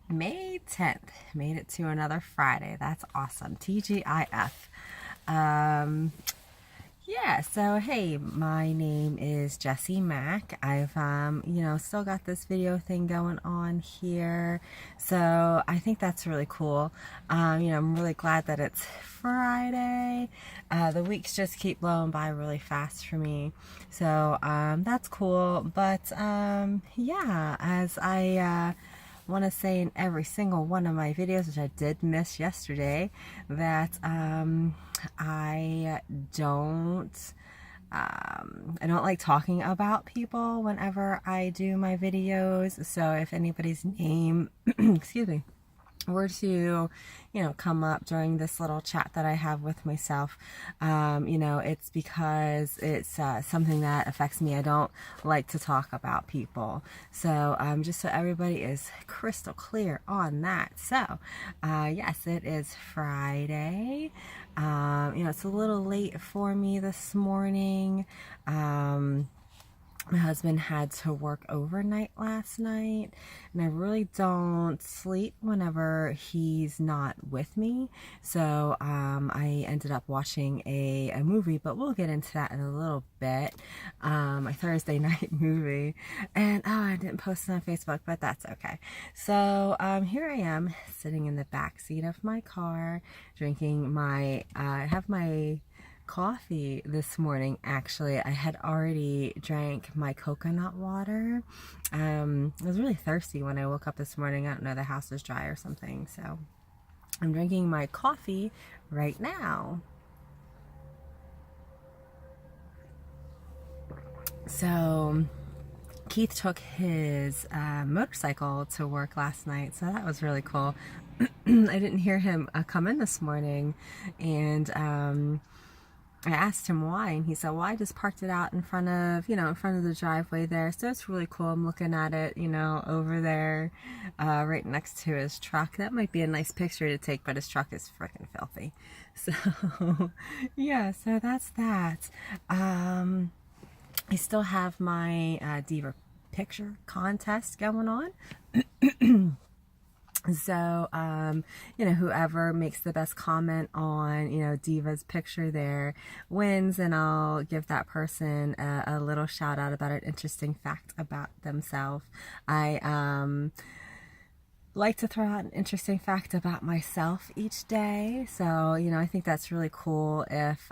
May 10th. Made it to another Friday. That's awesome. TGIF. Um, yeah, so hey, my name is Jessie Mack. I've, still got this video thing going on here. So I think that's really cool. I'm really glad that it's Friday. The weeks just keep blowing by really fast for me. So that's cool. But yeah, as I want to say in every single one of my videos, which I did miss yesterday, that I don't I don't like talking about people whenever I do my videos. So if anybody's name excuse me, were to, come up during this little chat that I have with myself, it's because it's something that affects me. I don't like to talk about people. So just so everybody is crystal clear on that. So yes, it is Friday. It's a little late for me this morning. My husband had to work overnight last night, and I really don't sleep whenever he's not with me. So I ended up watching a movie, but we'll get into that in a little bit. My Thursday night movie. And I didn't post it on Facebook, but that's okay. So here I am sitting in the back seat of my car, drinking I have my coffee this morning. Actually, I had already drank my coconut water. I was really thirsty when I woke up this morning. I don't know, the house was dry or something, so I'm drinking my coffee right now. So Keith took his motorcycle to work last night, so that was really cool. I didn't hear him come in this morning, and I asked him why, and he said, well, I just parked it out in front of the driveway there. So it's really cool. I'm looking at it, over there, right next to his truck. That might be a nice picture to take, but his truck is freaking filthy. So, yeah, so that's that. I still have my Diva picture contest going on. So, whoever makes the best comment on, Diva's picture there wins, and I'll give that person a little shout out about an interesting fact about themselves. I like to throw out an interesting fact about myself each day. So, I think that's really cool if,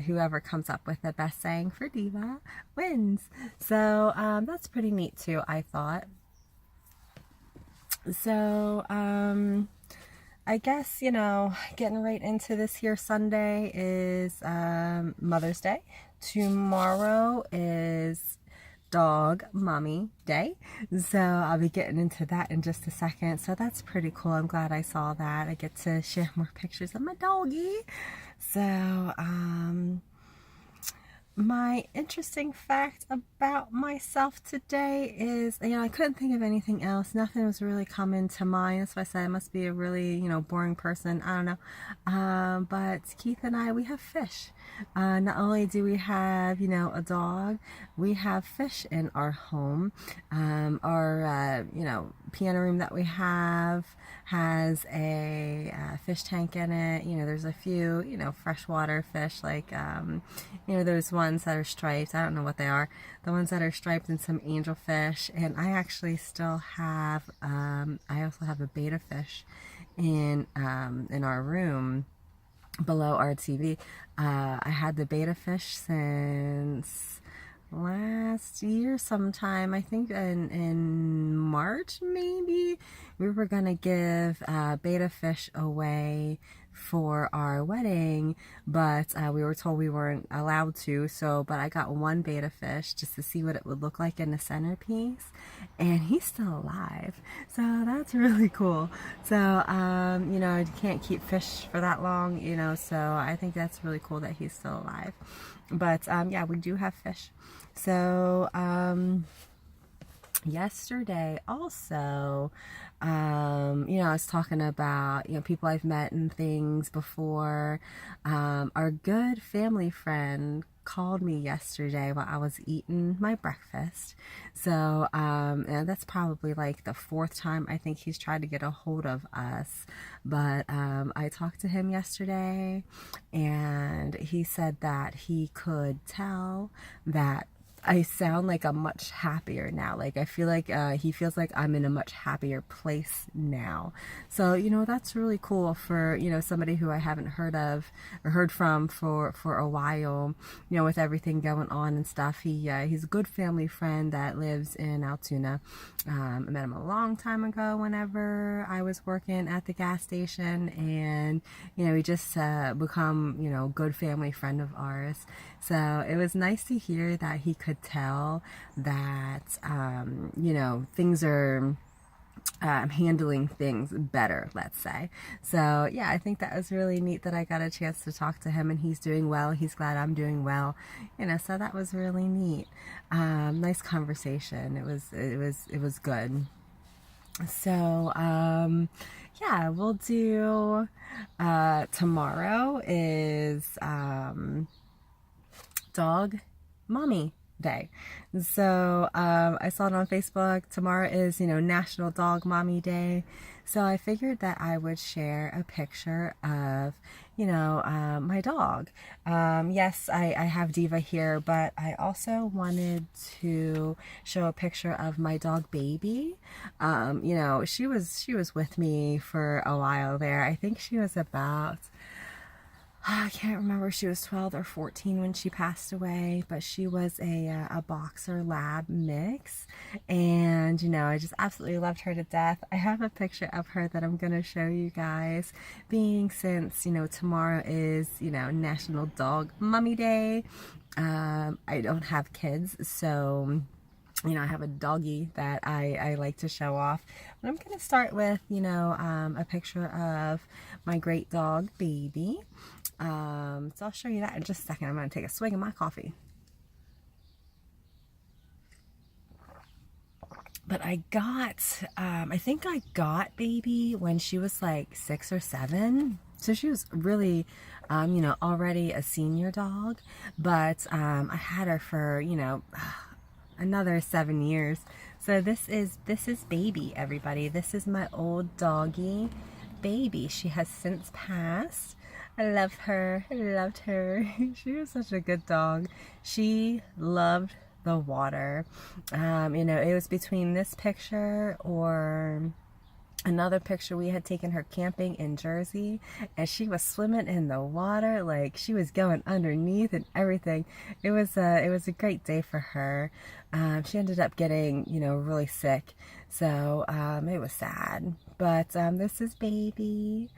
whoever comes up with the best saying for Diva wins. So, that's pretty neat too, I thought. So, I guess, getting right into this here, Sunday is Mother's Day. Tomorrow is Dog Mommy Day. So I'll be getting into that in just a second. So that's pretty cool. I'm glad I saw that. I get to share more pictures of my doggy. So, my interesting fact about myself today is, I couldn't think of anything else. Nothing was really coming to mind. That's why I said I must be a really, boring person. I don't know. But Keith and I, we have fish. Not only do we have, a dog, we have fish in our home. Our piano room that we have has a fish tank in it. There's a few, freshwater fish, like, those ones that are striped. I don't know what they are. The ones that are striped, and some angelfish. And I actually still have, I also have a betta fish in our room below our TV. I had the betta fish since last year sometime. I think in March, maybe. We were gonna give betta fish away for our wedding, but we were told we weren't allowed to. But I got one betta fish just to see what it would look like in the centerpiece, and he's still alive. So that's really cool. So you can't keep fish for that long, so I think that's really cool that he's still alive. But yeah, we do have fish. So yesterday also, I was talking about, people I've met and things before. Our good family friend called me yesterday while I was eating my breakfast. So, and that's probably like the fourth time I think he's tried to get a hold of us. But I talked to him yesterday, and he said that he could tell that I sound like I'm much happier now. Like I feel like he feels like I'm in a much happier place now. So, that's really cool for, somebody who I haven't heard of or heard from for a while, with everything going on and stuff. He's a good family friend that lives in Altoona. I met him a long time ago whenever I was working at the gas station, and, he just become, good family friend of ours. So it was nice to hear that he could tell that, things are handling things better, let's say. So yeah, I think that was really neat that I got a chance to talk to him, and he's doing well. He's glad I'm doing well, so that was really neat. Nice conversation. It was good. So, yeah, we'll do, tomorrow is, Dog Mommy Day. So I saw it on Facebook. Tomorrow is, National Dog Mommy Day. So I figured that I would share a picture of, my dog. Yes, I have Diva here, but I also wanted to show a picture of my dog Baby. She was with me for a while there. I think she was about, I can't remember if she was 12 or 14 when she passed away, but she was a boxer lab mix, and I just absolutely loved her to death. I have a picture of her that I'm gonna show you guys, being since tomorrow is National Dog Mommy Day. I don't have kids, so I have a doggy that I like to show off. But I'm going to start with, a picture of my great dog, Baby. So I'll show you that in just a second. I'm going to take a swig of my coffee. But I think I got Baby when she was like 6 or 7. So she was really, already a senior dog. But I had her for, another 7 years. So this is Baby, everybody. This is my old doggy, Baby. She has since passed. I love her. I loved her. She was such a good dog. She loved the water. It was between this picture or another picture. We had taken her camping in Jersey, and she was swimming in the water, like she was going underneath and everything. It was a great day for her. She ended up getting really sick, so it was sad. But this is Baby.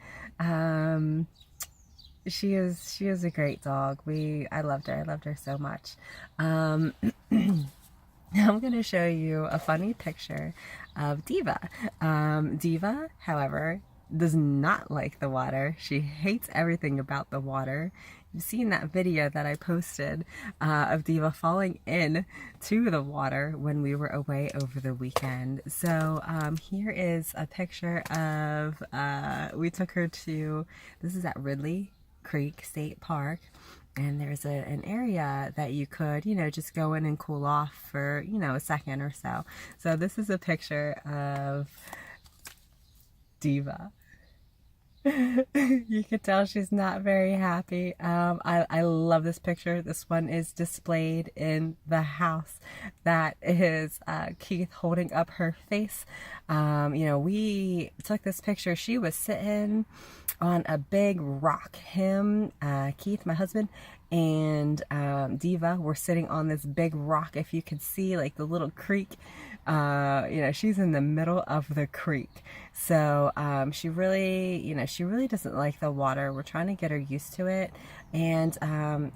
She is a great dog. I loved her so much. I'm going to show you a funny picture of Diva. Diva, however, does not like the water. She hates everything about the water. You've seen that video that I posted of Diva falling in to the water when we were away over the weekend. So here is a picture of, we took her to, this is at Ridley Creek State Park, and there's an area that you could, just go in and cool off for, a second or so. So this is a picture of Diva. You can tell she's not very happy. I love this picture. This one is displayed in the house. That is Keith holding up her face. We took this picture. She was sitting on a big rock. Him, Keith, my husband, and Diva were sitting on this big rock. If you could see like the little creek, she's in the middle of the creek. So she really doesn't like the water. We're trying to get her used to it. And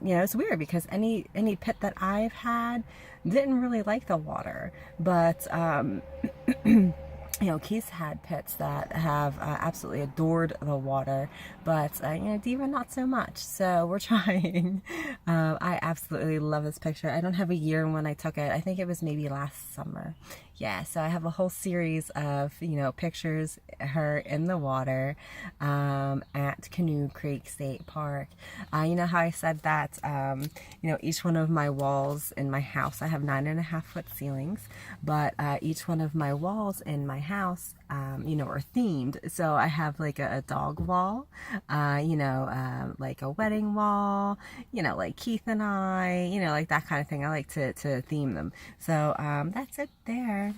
it's weird because any pet that I've had didn't really like the water. But Keith's had pets that have absolutely adored the water, but Diva not so much. So we're trying. I absolutely love this picture. I don't have a year when I took it. I think it was maybe last summer. Yeah, so I have a whole series of pictures her in the water at Canoe Creek State Park. You know how I said that each one of my walls in my house, I have 9.5-foot ceilings, but each one of my walls in my house are themed. So I have like a dog wall, like a wedding wall, like Keith and I, like that kind of thing. I like to theme them. So that's it there.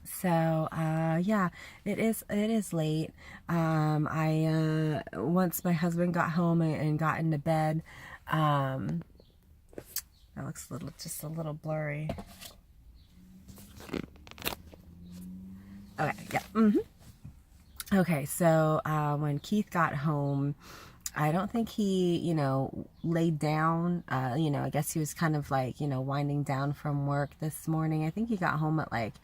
So yeah, it is late. I once my husband got home and got into bed, that looks just a little blurry. Okay, yeah. Okay, so when Keith got home, I don't think he, laid down. I guess he was kind of like, winding down from work this morning. I think he got home at like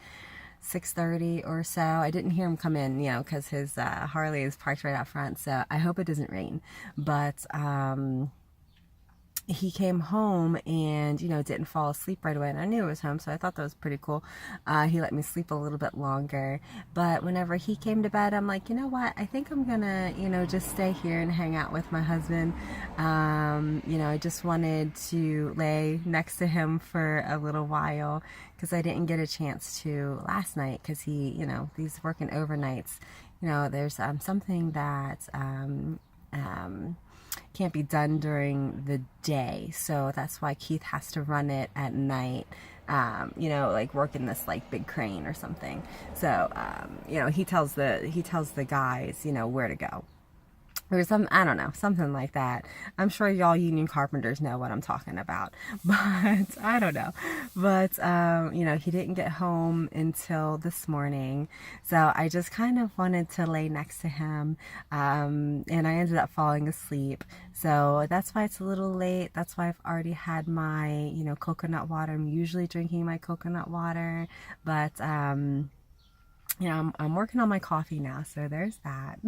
6:30 or so. I didn't hear him come in, because his Harley is parked right out front. So I hope it doesn't rain. But he came home and, didn't fall asleep right away. And I knew he was home, so I thought that was pretty cool. He let me sleep a little bit longer. But whenever he came to bed, I'm like, you know what? I think I'm going to, just stay here and hang out with my husband. I just wanted to lay next to him for a little while because I didn't get a chance to last night because he's working overnights. There's something that can't be done during the day, so that's why Keith has to run it at night, like working this like big crane or something. So he tells the guys where to go or some, I don't know, something like that. I'm sure y'all union carpenters know what I'm talking about, but I don't know. But he didn't get home until this morning, so I just kind of wanted to lay next to him, and I ended up falling asleep. So that's why it's a little late. That's why I've already had my coconut water. I'm usually drinking my coconut water, but I'm working on my coffee now, so there's that.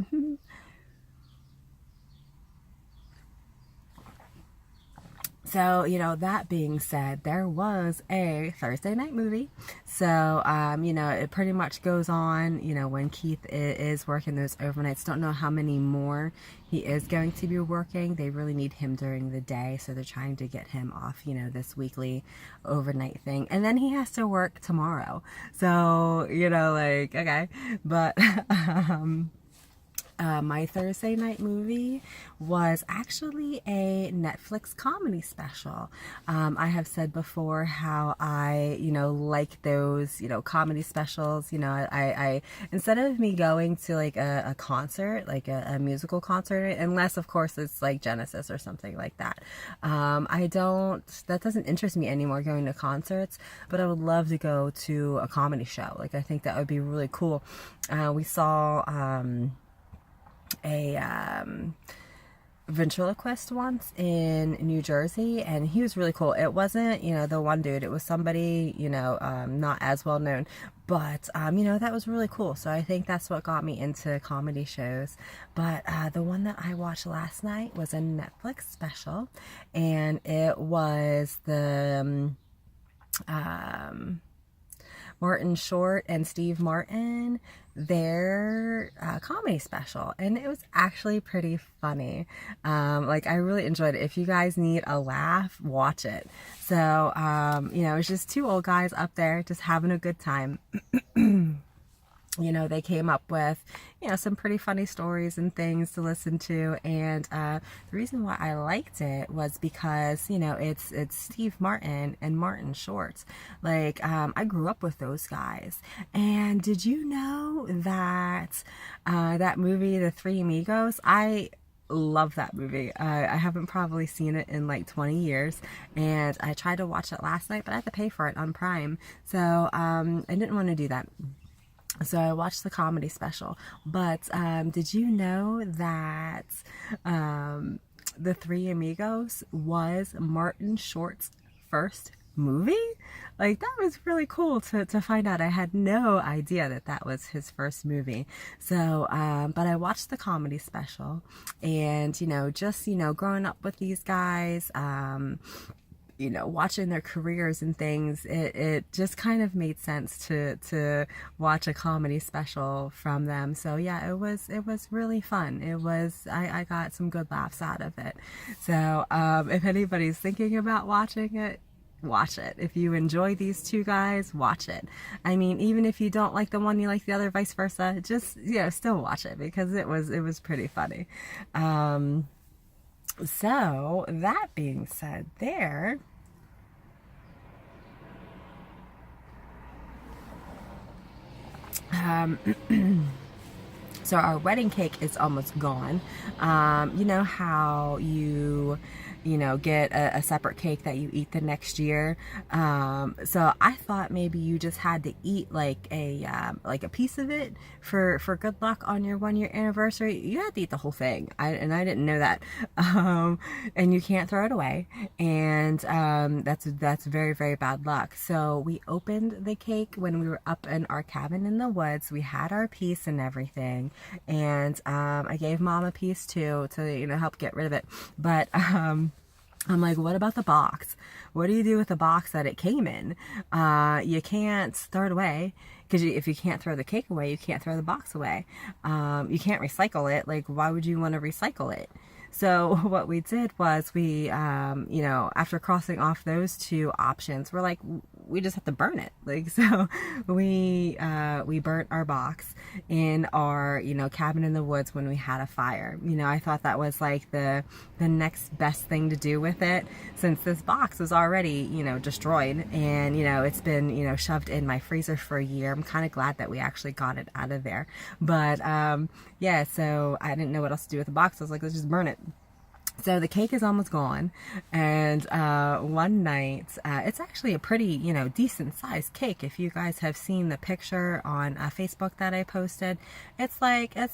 So, that being said, there was a Thursday night movie. So, it pretty much goes on, when Keith is working those overnights. Don't know how many more he is going to be working. They really need him during the day. So they're trying to get him off, this weekly overnight thing. And then he has to work tomorrow. So, okay. But, my Thursday night movie was actually a Netflix comedy special. I have said before how I, like those, comedy specials. I instead of me going to like a concert, like a musical concert, unless of course it's like Genesis or something like that. That doesn't interest me anymore, going to concerts, but I would love to go to a comedy show. Like, I think that would be really cool. We saw, a ventriloquist once in New Jersey, and he was really cool. It wasn't, the one dude, it was somebody, not as well known, but, that was really cool. So I think that's what got me into comedy shows. But the one that I watched last night was a Netflix special, and it was the Martin Short and Steve Martin, their comedy special, and it was actually pretty funny. I really enjoyed it. If you guys need a laugh, watch it. So it's just two old guys up there just having a good time. They came up with, some pretty funny stories and things to listen to. And the reason why I liked it was because, it's Steve Martin and Martin Short. I grew up with those guys. And did you know that that movie, The Three Amigos, I love that movie. I haven't probably seen it in like 20 years, and I tried to watch it last night, but I had to pay for it on Prime. So I didn't want to do that. So I watched the comedy special. But did you know that The Three Amigos was Martin Short's first movie? like that was really cool to find out. I had no idea that that was his first movie. So, but I watched the comedy special, and just growing up with these guys, watching their careers and things, it just kind of made sense to watch a comedy special from them. So yeah, it was really fun. I got some good laughs out of it. So if anybody's thinking about watching it, watch it. If you enjoy these two guys, watch it. I mean, even if you don't like the one, you like the other, vice versa, just still watch it, because it was pretty funny. So that being said, there. So our wedding cake is almost gone. You know how you get a separate cake that you eat the next year. So I thought maybe you just had to eat like a piece of it for good luck on your 1 year anniversary. You had to eat the whole thing. I didn't know that. And you can't throw it away. And that's very, very bad luck. So we opened the cake when we were up in our cabin in the woods. We had our piece and everything. And I gave Mom a piece too to help get rid of it. But I'm like, what about the box? What do you do with the box that it came in? You can't throw it away, because if you can't throw the cake away, you can't throw the box away. You can't recycle it. Like, why would you want to recycle it? So what we did was we, after crossing off those two options, we're like, we just have to burn it. Like, so we burnt our box in our, cabin in the woods when we had a fire. I thought that was like the next best thing to do with it, since this box was already, destroyed, and, it's been, shoved in my freezer for a year. I'm kind of glad that we actually got it out of there. But, yeah, so I didn't know what else to do with the box. I was like, let's just burn it. So the cake is almost gone, and one night, it's actually a pretty, decent sized cake. If you guys have seen the picture on Facebook that I posted, it's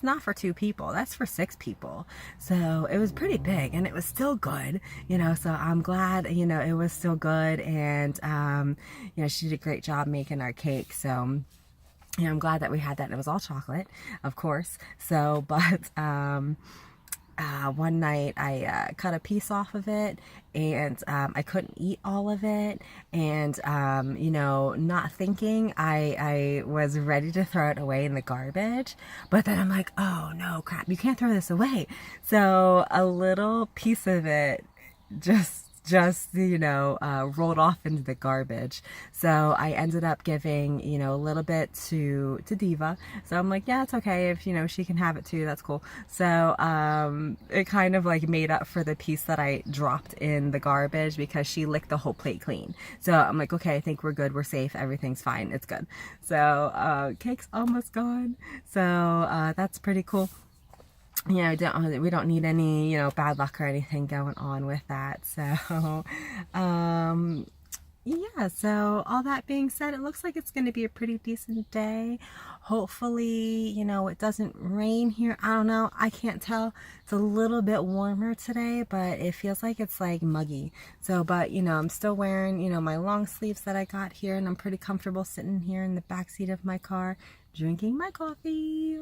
not for 2 people, that's for 6 people. So it was pretty big, and it was still good, so I'm glad, it was still good, and, she did a great job making our cake, so... I'm glad that we had that, and it was all chocolate, of course. So, but one night I cut a piece off of it, and I couldn't eat all of it, and not thinking, I was ready to throw it away in the garbage, but then I'm like, oh no, crap, you can't throw this away. So a little piece of it just rolled off into the garbage. So I ended up giving, a little bit to Diva. So I'm like, yeah, it's okay if, she can have it too. That's cool. So it kind of like made up for the piece that I dropped in the garbage, because she licked the whole plate clean. So I'm like, okay, I think we're good. We're safe. Everything's fine. It's good. So cake's almost gone. So that's pretty cool. We don't need any, bad luck or anything going on with that. So, yeah, so all that being said, it looks like it's going to be a pretty decent day. Hopefully, it doesn't rain here. I don't know. I can't tell. It's a little bit warmer today, but it feels like it's like muggy. So, but, I'm still wearing, my long sleeves that I got here, and I'm pretty comfortable sitting here in the back seat of my car, drinking my coffee.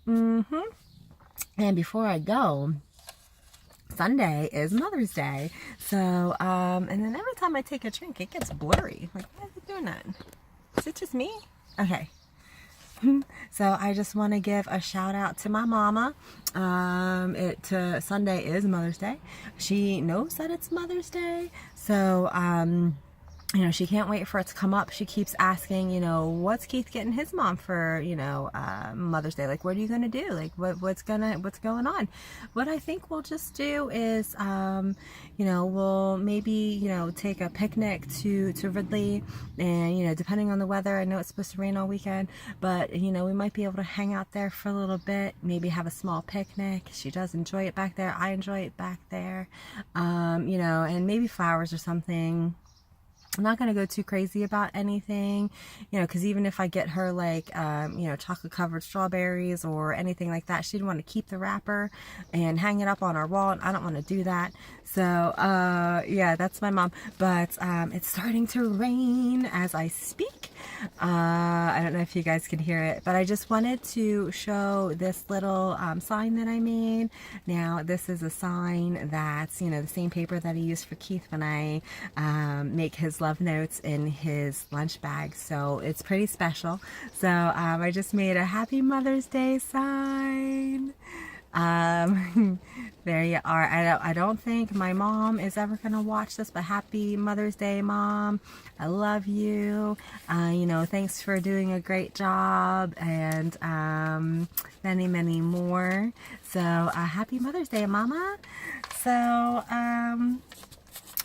And before I go, Sunday is Mother's Day. So, and then every time I take a drink, it gets blurry. Like, why is it doing that? Is it just me? Okay. So I just want to give a shout out to my mama. Sunday is Mother's Day. She knows that it's Mother's Day. So, she can't wait for it to come up. She keeps asking, what's Keith getting his mom for, Mother's Day? Like, what are you going to do? Like, what's going on? What I think we'll just do is, we'll maybe, take a picnic to Ridley, and, depending on the weather, I know it's supposed to rain all weekend, but, we might be able to hang out there for a little bit, maybe have a small picnic. She does enjoy it back there. I enjoy it back there, and maybe flowers or something. I'm not going to go too crazy about anything, you know, because even if I get her like, you know, chocolate covered strawberries or anything like that, she'd want to keep the wrapper and hang it up on our wall, and I don't want to do that. So, yeah, that's my mom. But it's starting to rain as I speak. I don't know if you guys can hear it, but I just wanted to show this little sign that I made. Now, this is a sign that's, you know, the same paper that I used for Keith when I make his love notes in his lunch bag. So it's pretty special. So I just made a Happy Mother's Day sign. There you are. I don't think my mom is ever going to watch this, but Happy Mother's Day, Mom. I love you. You know, thanks for doing a great job, and many, many more. So, Happy Mother's Day, Mama. So,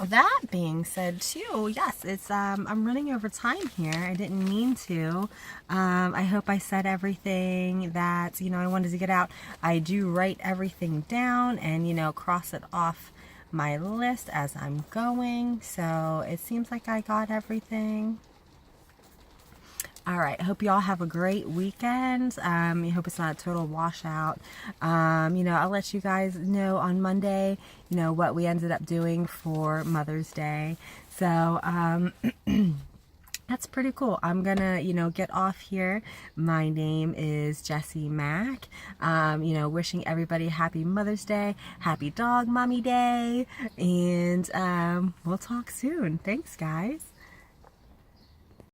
that being said too, yes, it's I'm running over time here. I didn't mean to. I hope I said everything that, you know, I wanted to get out. I do write everything down and, you know, cross it off my list as I'm going. So it seems like I got everything. All right, I hope you all have a great weekend. I hope it's not a total washout. You know, I'll let you guys know on Monday, you know, what we ended up doing for Mother's Day. So, that's pretty cool. I'm gonna, you know, get off here. My name is Jessie Mack. You know, wishing everybody happy Mother's Day, happy Dog Mommy Day, and we'll talk soon. Thanks, guys.